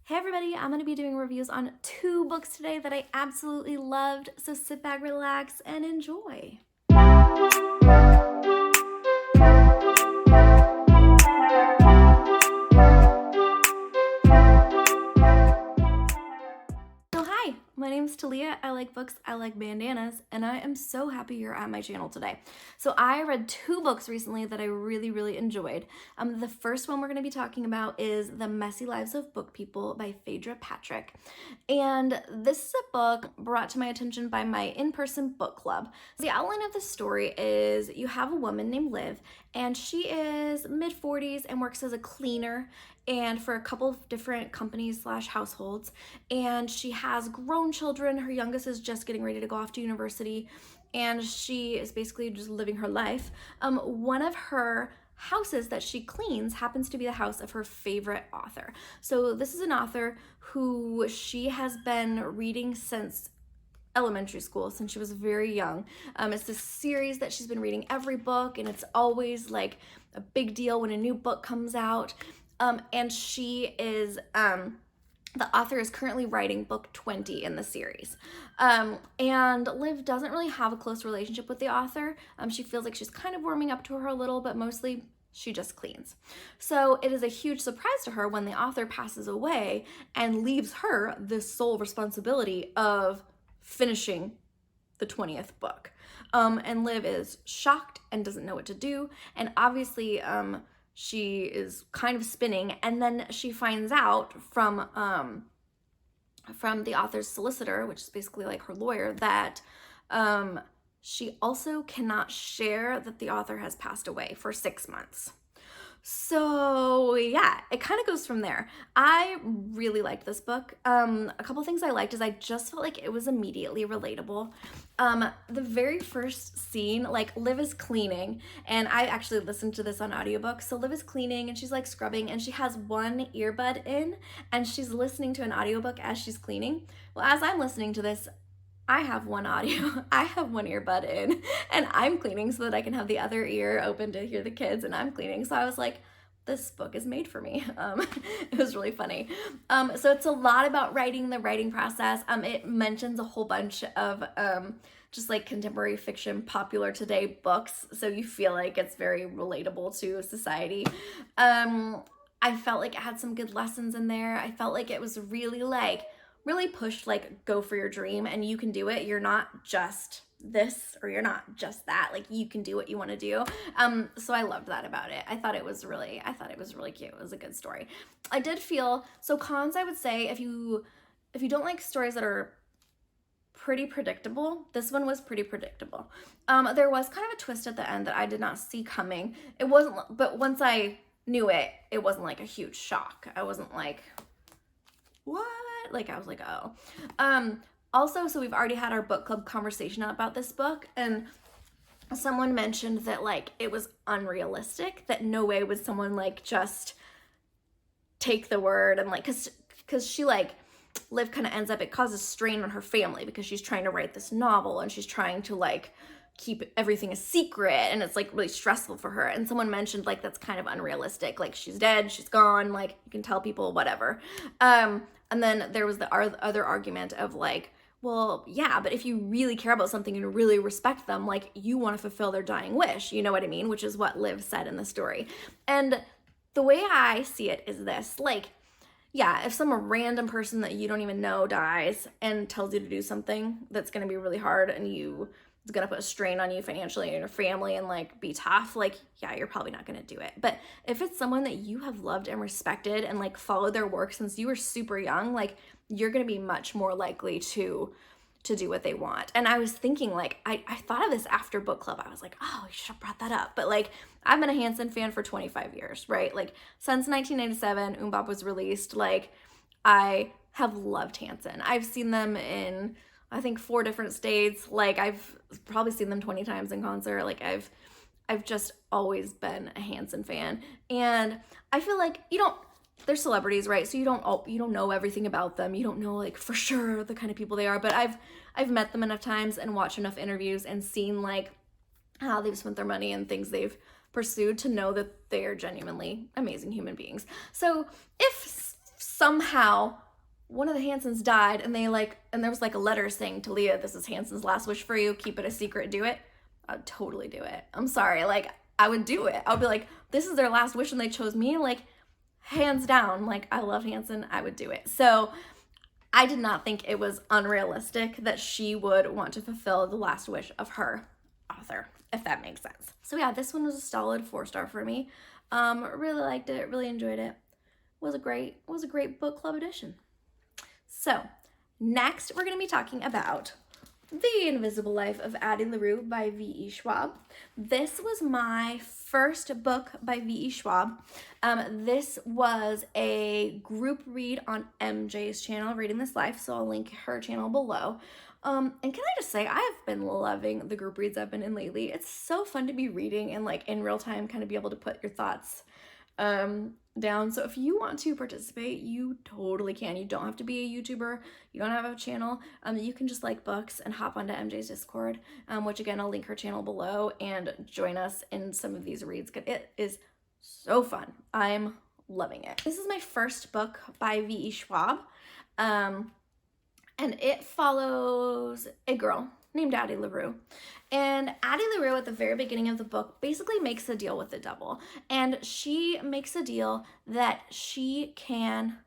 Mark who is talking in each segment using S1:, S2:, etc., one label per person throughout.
S1: Hey everybody, I'm going to be doing reviews on 2 books today that I absolutely loved, so sit back, relax, and enjoy. So hi, my name's Talia. I like books, I like bandanas, and I am so happy you're at my channel today. So I read 2 books recently that I really enjoyed. The first one we're going to be talking about is The Messy Lives of Book People by Phaedra Patrick. And this is a book brought to my attention by my in-person book club. The outline of the story is you have a woman named Liv, and she is mid-40s and works as a cleaner and for a couple of different companies / households, and she has grown children. Her youngest is just getting ready to go off to university, and she is basically just living her life. One of her houses that she cleans happens to be the house of her favorite author. So this is an author who she has been reading since elementary school, since she was very young. It's this series that she's been reading every book, and it's always like a big deal when a new book comes out. And she is, the author is currently writing book 20 in the series. And Liv doesn't really have a close relationship with the author. She feels like she's kind of warming up to her a little, but mostly she just cleans. So it is a huge surprise to her when the author passes away and leaves her the sole responsibility of finishing the 20th book. And Liv is shocked and doesn't know what to do. And obviously, she is kind of spinning, and then she finds out from the author's solicitor, which is basically like her lawyer, that she also cannot share that the author has passed away for 6 months. So yeah, it kind of goes from there. I really liked this book. A couple things I liked is I just felt like it was immediately relatable. The very first scene, like Liv is cleaning, and I actually listened to this on audiobook. So Liv is cleaning and she's like scrubbing, and she has one earbud in and she's listening to an audiobook as she's cleaning. Well, as I'm listening to this, I have one earbud in, and I'm cleaning so that I can have the other ear open to hear the kids, and I'm cleaning. So I was like, this book is made for me. It was really funny. So it's a lot about the writing process. It mentions a whole bunch of just like contemporary fiction, popular today books. So you feel like it's very relatable to society. I felt like it had some good lessons in there. I felt like it was really pushed, like, go for your dream and you can do it. You're not just this or you're not just that. Like, you can do what you want to do. So I loved that about it. I thought it was really cute. It was a good story. I did feel, so cons, I would say, if you don't like stories that are pretty predictable, this one was pretty predictable. There was kind of a twist at the end that I did not see coming. It wasn't, but once I knew it, it wasn't like a huge shock. I wasn't like, what? Like, I was like, oh. Also, so we've already had our book club conversation about this book, and someone mentioned that, like, it was unrealistic, that no way would someone, like, just take the word and, like, because she, like, Liv kind of ends up, it causes strain on her family because she's trying to write this novel and she's trying to, like, keep everything a secret, and it's like really stressful for her. And someone mentioned, like, that's kind of unrealistic. Like, she's dead, she's gone, like, you can tell people whatever. And then there was the other argument of, like, well, yeah, but if you really care about something and really respect them, like, you want to fulfill their dying wish, you know what I mean? Which is what Liv said in the story. And the way I see it is this, like, yeah, if some random person that you don't even know dies and tells you to do something that's going to be really hard and it's going to put a strain on you financially and your family and, like, be tough, like, yeah, you're probably not going to do it. But if it's someone that you have loved and respected and, like, followed their work since you were super young, like, you're going to be much more likely to do what they want. And I was thinking, like, I thought of this after book club. I was like, oh, you should have brought that up. But, like, I've been a Hansen fan for 25 years, right? Like, since 1997, Umbop was released, like, I have loved Hansen. I've seen them in, I think, 4 different states. Like, I've probably seen them 20 times in concert. Like, I've just always been a Hansen fan. And I feel like they're celebrities, right? So you don't know everything about them. You don't know, like, for sure the kind of people they are. But I've met them enough times and watched enough interviews and seen, like, how they've spent their money and things they've pursued to know that they are genuinely amazing human beings. So if somehow one of the Hansons died, and there was like a letter saying to Leah, this is Hanson's last wish for you, keep it a secret, do it. I'd totally do it. I'm sorry, like, I would do it. I would be like, this is their last wish and they chose me, like, hands down, like, I love Hanson, I would do it. So I did not think it was unrealistic that she would want to fulfill the last wish of her author, if that makes sense. So yeah, this one was a solid 4-star for me. Really liked it, really enjoyed it. Was a great book club edition. So next we're going to be talking about The Invisible Life of Addie Larue by V.E. Schwab. This was my first book by V.E. Schwab. This was a group read on MJ's channel, Reading This Life, so I'll link her channel below. And can I just say, I have been loving the group reads I've been in lately. It's so fun to be reading and like in real time kind of be able to put your thoughts down. So if you want to participate, you totally can. You don't have to be a YouTuber. You don't have a channel. You can just like books and hop onto MJ's Discord, which again, I'll link her channel below, and join us in some of these reads. It is so fun. I'm loving it. This is my first book by V.E. Schwab. And it follows a girl named Addie Larue. And Addie Larue at the very beginning of the book basically makes a deal with the devil. And she makes a deal that she can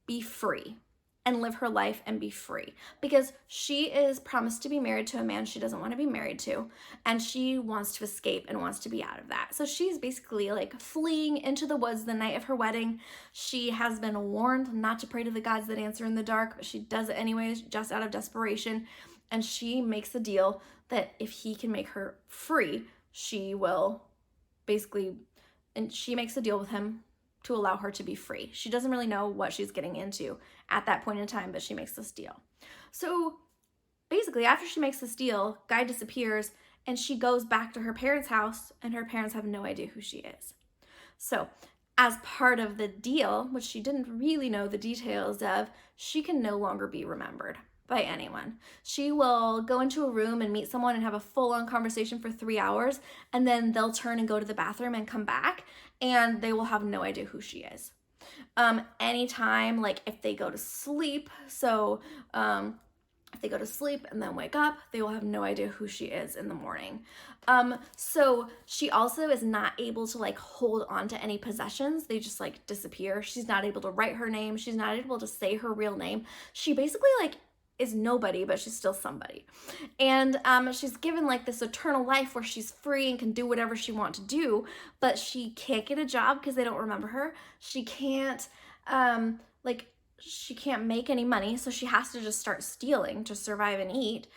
S1: be free and live her life and be free, because she is promised to be married to a man she doesn't want to be married to, and she wants to escape and wants to be out of that. So she's basically like fleeing into the woods the night of her wedding. She has been warned not to pray to the gods that answer in the dark, but she does it anyways, just out of desperation. And she makes a deal that if he can make her free, she will basically, and she makes a deal with him to allow her to be free. She doesn't really know what she's getting into at that point in time, but she makes this deal. So basically, after she makes this deal, Guy disappears, and she goes back to her parents' house, and her parents have no idea who she is. So as part of the deal, which she didn't really know the details of, she can no longer be remembered by anyone. She will go into a room and meet someone and have a full-on conversation for 3 hours, and then they'll turn and go to the bathroom and come back, and they will have no idea who she is. Anytime, like if they go to sleep, so if they go to sleep and then wake up, they will have no idea who she is in the morning. So she also is not able to like hold on to any possessions. They just like disappear. She's not able to write her name. She's not able to say her real name. She basically like is nobody, but she's still somebody. And she's given like this eternal life where she's free and can do whatever she wants to do, but she can't get a job because they don't remember her. She can't she can't make any money, so she has to just start stealing to survive and eat.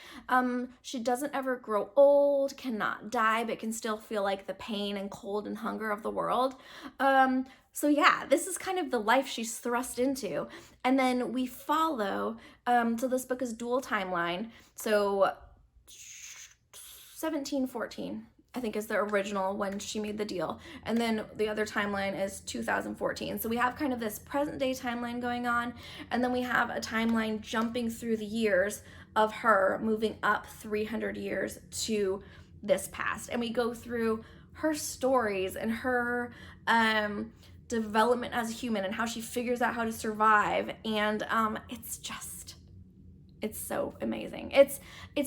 S1: She doesn't ever grow old, cannot die, but can still feel like the pain and cold and hunger of the world. So yeah, this is kind of the life she's thrust into. And then we follow, so this book is dual timeline. So 1714, I think, is the original when she made the deal. And then the other timeline is 2014. So we have kind of this present day timeline going on. And then we have a timeline jumping through the years of her moving up 300 years to this past. And we go through her stories and her development as a human and how she figures out how to survive. And it's so amazing. It's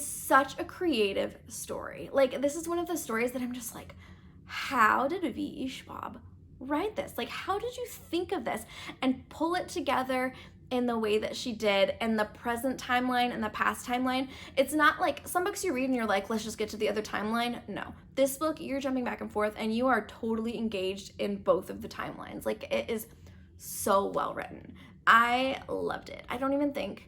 S1: such a creative story. Like, this is one of the stories that I'm just like, how did V.E. Schwab write this? Like, how did you think of this and pull it together in the way that she did, in the present timeline and the past timeline? It's not like some books you read and you're like, let's just get to the other timeline. No, this book, you're jumping back and forth and you are totally engaged in both of the timelines. Like, it is so well written. I loved it. I don't even think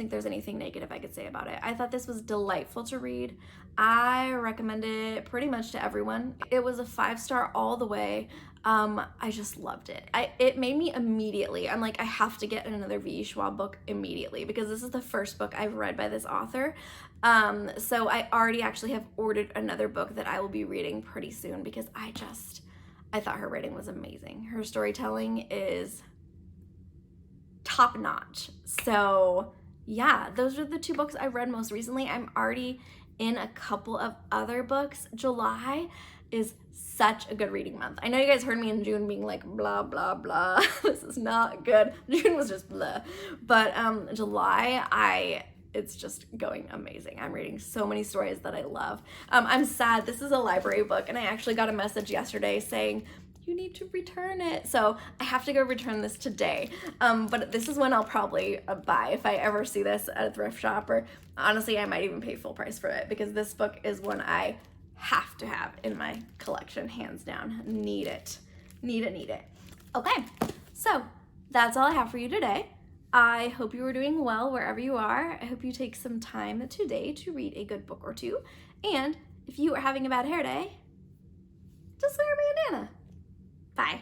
S1: there's anything negative I could say about it. I thought this was delightful to read. I recommend it pretty much to everyone. It was a 5-star all the way. I just loved it. It made me immediately, I'm like, I have to get another V.E. Schwab book immediately, because this is the first book I've read by this author. So I already actually have ordered another book that I will be reading pretty soon, because I thought her writing was amazing. Her storytelling is top notch. So yeah, those are the 2 books I read most recently. I'm already in a couple of other books. July is such a good reading month. I know you guys heard me in June being like, blah, blah, blah. This is not good. June was just blah. But July, it's just going amazing. I'm reading so many stories that I love. I'm sad. This is a library book, and I actually got a message yesterday saying, you need to return it. So I have to go return this today. But this is one I'll probably buy if I ever see this at a thrift shop, or honestly, I might even pay full price for it, because this book is one I have to have in my collection, hands down. Need it. Need it. Okay, so that's all I have for you today. I hope you are doing well wherever you are. I hope you take some time today to read a good book or two. And if you are having a bad hair day, just wear a bandana. Bye.